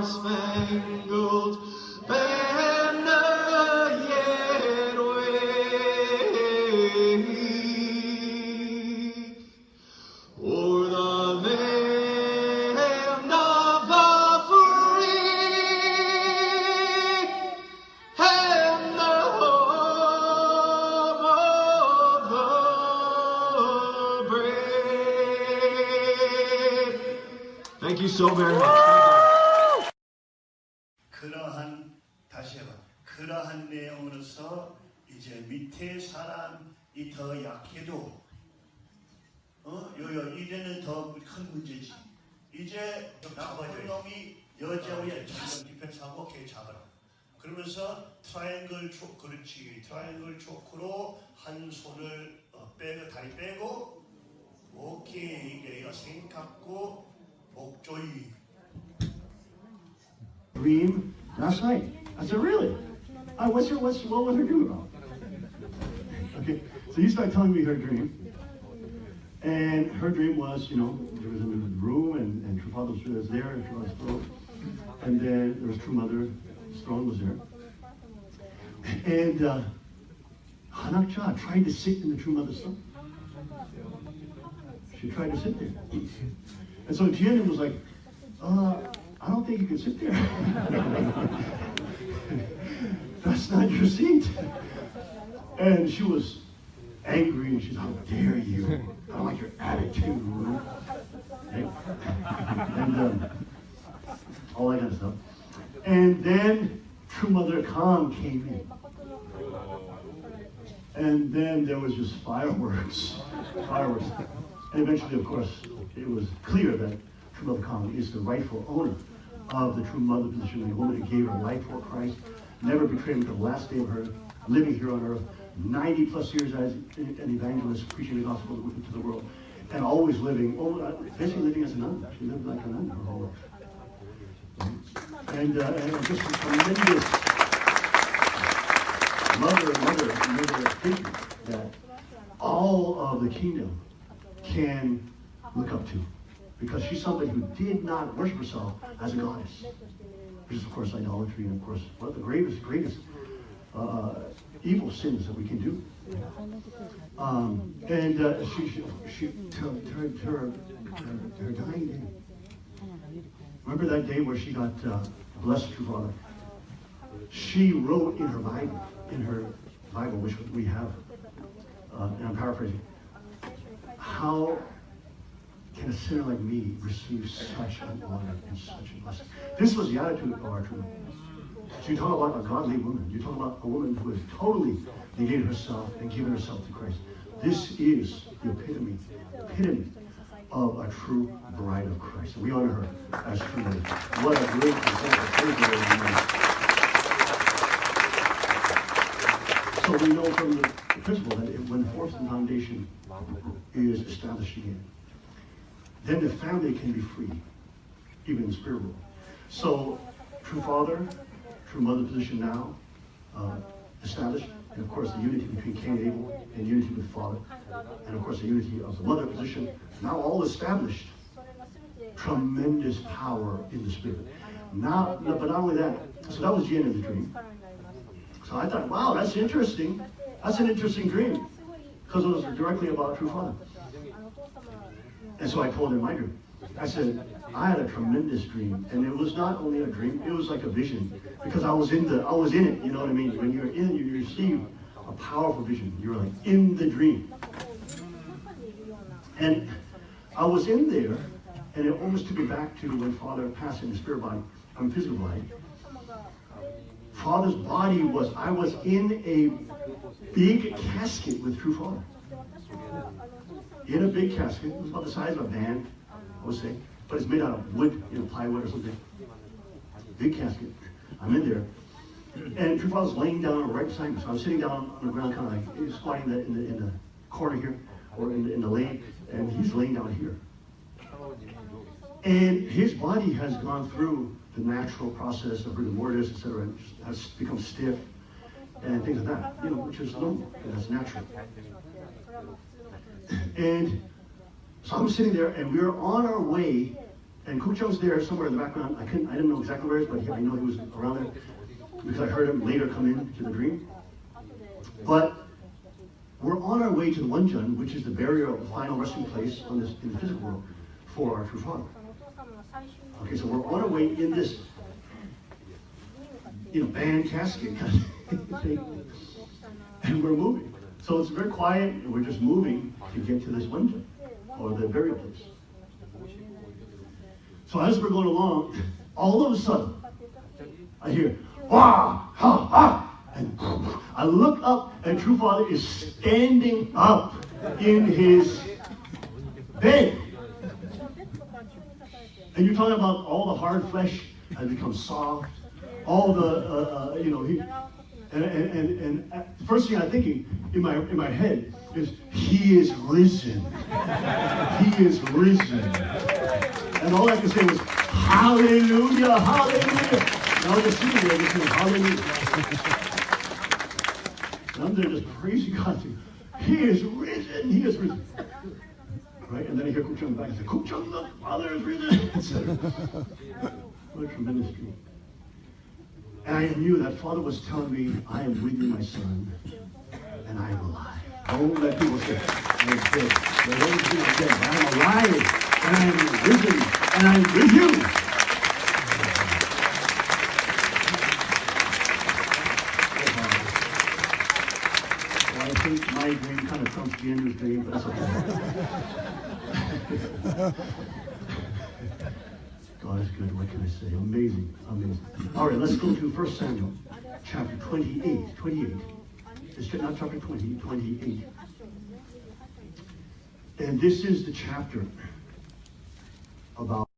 Spangled banner yet wave o'er the land of the free and the home of the brave. Thank you so very much. 다시 해봐. 그러한 내용으로서 이제 밑에 사람이 더 약해도 이제는 더 큰 문제지. 이제 나쁜 놈이 여자의 장면 디펜스하고 걔 잡아라. 그러면서 트라이앵글 초크, 그렇지. 트라이앵글 초크로 한 손을 빼고 다리 빼고 오케이 이게 생각고 목조이. Dream last night. I said, really? What was her dream about? Okay, so you start telling me her dream. And her dream was, there was a room and True Father was there and True Mother's throne. And then there was True Mother, throne was there. And Hak Ja tried to sit in the True Mother's throne. She tried to sit there. And so Jiyea Nim was like, I don't think you can sit there. That's not your seat. And she was angry and she said, how dare you? I don't like your attitude. Okay? And all that kind of stuff. And then True Mother Kang came in. And then there was just fireworks. And eventually, of course, it was clear that True Mother Kang is the rightful owner of the True Mother position, the woman who gave her life for Christ, never betrayed him until the last day of her living here on earth, 90 plus years as an evangelist preaching the gospel to the world, and always living, basically living as a nun. She lived like a nun her whole life. And just a tremendous mother figure that all of the kingdom can look up to. Because she's somebody who did not worship herself as a goddess, which is of course idolatry and of course one of the greatest evil sins that we can do. She her dying day. Remember that day where she got blessed True Father? She wrote in her Bible, which we have, and I'm paraphrasing, how can a sinner like me receive such an honor and such a blessing? This was the attitude of our true. So you talk about a godly woman. You talk about a woman who has totally negated herself and given herself to Christ. This is the epitome of a true bride of Christ. And we honor her as true mother. What a great example. So we know from the principle that when the fourth foundation is established again, then the family can be free, even in the spirit world. So, True Father, True Mother position now established, and of course the unity between Cain and Abel, and unity with Father, and of course the unity of the Mother position, now all established. Tremendous power in the spirit. But not only that, so that was Jiyea Nim's dream. So I thought, wow, that's interesting. That's an interesting dream, because it was directly about True Father. And so I told her my dream. I said, I had a tremendous dream, and it was not only a dream, it was like a vision, because I was in it, you know what I mean? When you're in, you receive a powerful vision. You're like in the dream. And I was in there, and it almost took me back to when Father passed in the spirit body, physical body. Father's body was, I was in a big casket with True Father. In a big casket. It was about the size of a van, I would say. But it's made out of wood, plywood or something. Big casket. I'm in there. And True Father's laying down right beside me. So I was sitting down on the ground, kind of like squatting in the corner here, or in the lane, and he's laying down here. And his body has gone through the natural process of rigor mortis, etc., and has become stiff and things like that, which is normal, and that's natural. And so I'm sitting there, and we were on our way, And Kuchung's there somewhere in the background. I didn't know exactly where he is, but I know he was around there because I heard him later come in to the dream. But we're on our way to the Wonjeon, which is the burial, the final resting place in the physical world for our true father. Okay, so we're on our way in this, band casket, and we're moving. So it's very quiet, and we're just moving to get to this Wonjeon, or the burial place. So as we're going along, all of a sudden, I hear, wah, ha, ha, and I look up, and True Father is standing up in his bed. And you're talking about all the hard flesh has become soft, all the, and the first thing I'm thinking in my head is, he is risen. He is risen. And all I could say was, hallelujah, hallelujah. And I was just sitting there just saying, hallelujah. And I'm there just praising God. He is risen, he is risen. Right? And then I hear Kuchung back and say, Kuchung, the Father is risen, etc. What a tremendous dream. And I knew that Father was telling me, I am with you, my son, and I am alive. Don't let people say, I am dead. Let those people say, I am alive, and I am risen, and I am with you. Well, I think my dream kind of trumps Jien's dream, but that's okay. God is good, what can I say? Amazing, amazing. All right, let's go to 1 Samuel, chapter 28. 28. It's not chapter 20, 28. And this is the chapter about